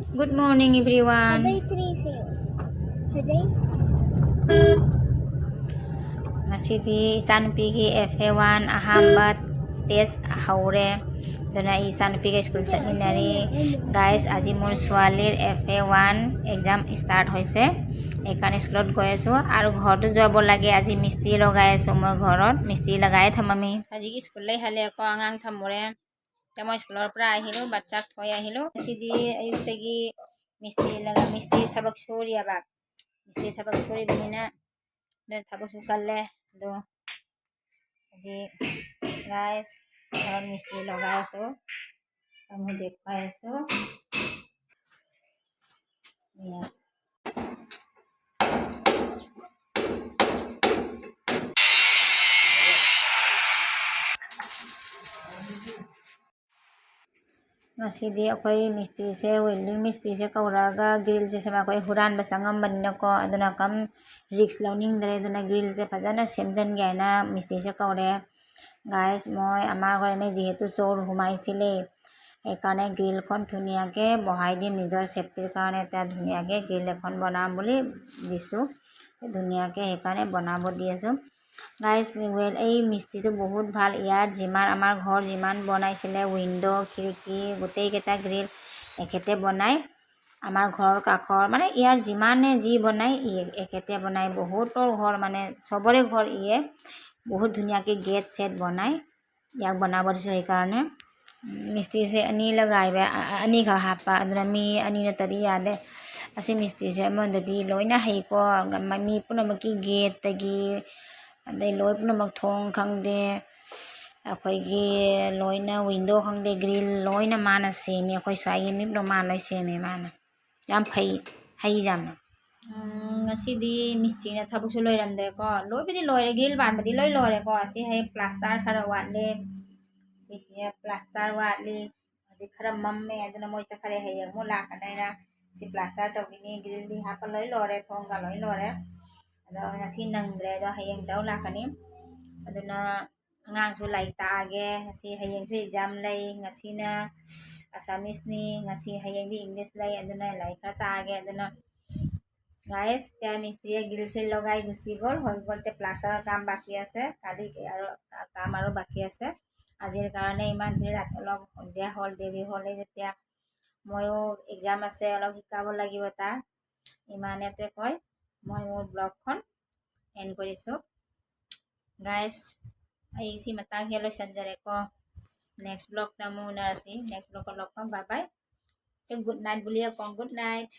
Good morning everyone. Ngasidi isanupigi FA1 ahambat test haure dona isanupigi school seminary guys আজি মোৰ ছোৱালীৰ FA1 exam start হৈছে একানে স্কুলত গৈ আছো আৰু ঘৰটো যাব লাগে আজি মিস্ত্ৰী লগাই আছো মই ঘৰত মিস্ত্ৰী লগাই থম আমি আজি স্কুললৈ হালে আকৌ আঙাং থমৰে মই স্কুলৰ পৰা আহিলো বাচ্চাক থৈ আহিলো সিদি আয়ুক্তগি মিস্ত্ৰী থাবক সৰিয়া বাক মিস্ত্ৰী থাবক সৰি বিনা থাবক সুকালে do আজি guys ঘৰত মিস্ত্ৰী লগাই আছো আমি দেখুৱাই আছো Ngasidi ako'y misti se welding misti se kauraga grill se sama ako'y huran basangam banina ko aduna kam risk launing dare aduna grill se phajana semjan gaina misti se kaure guys moi amar garane jehetu chor humaisile ekane grill kon dhuniake bahai dim nijor safety karone ta dhuniake grill ekhon banam boli disu dhuniake ekane banabo diasu guys well ei misti to bahut bhal yar jiman amar ghor jiman banaisile window khirki gotei keta grill ekhete banai amar ghor kakhor mane yar jimane ji banai ekhete banai bahutor ghor mane sobore ghor iye bahut dhuniake gate set banai yak banabo disu ei karone मिस्त्री से अनी लगाइबे अनी का हापा अदमी अनी न तरी यादे असे मिस्त्री से मंददी लोइना हाइको मी पुनमकी गेट तगी अदे लोइ पुनमक थोंग खंगदे अखोइगी लोइना विंडो खंगदे ग्रिल लोइना माना सेमी अखोइ स्वाइगी मिप्नो मानोइ सेमी माना याम फै हाइ जाम ngasi मिस्त्री ना थबुसु लोइरमदे को लोइबदी लोइरे ग्रिल बानबदी लोइरे को असे है प्लास्टर खरा वाले इसलिए प्लास्टर वाली अभी खरा मम्मे अदना मोई खरे है ये मोला कनाइना si plaster to gini grill di hapa loi lore thongga loi lore ado ngasi nangdre do hayang daw lakani aduna ngang su lai tage ngasi hayang su exam lai ngasi na assamese ni ngasi hayang di english lai aduna lai ka tage aduna guys त्या मिस्त्री grill से लगाई गुसी गल হৈ গলতে plaster কাম বাকি আছে কালি আৰু কাম আৰু বাকি আছে আজিৰ কাৰণে ইমান দেৰি ৰাত অলপ সন্ধিয়া হ'ল দেৰি হ'লে যেতিয়া ময়ো এক্সাম আছে অলপ শিকাব লাগিব তা ইমানেতে কয় মই মোৰ ব্লগখন এন্ড কৰিছো গাইস আইছি মতা গেলো সঞ্জৰে को নেক্সট ব্লগ তামু নাৰছি নেক্সট ব্লগত লগ পাম বাই বাই গুড নাইট বুলিয়ে কম গুড নাইট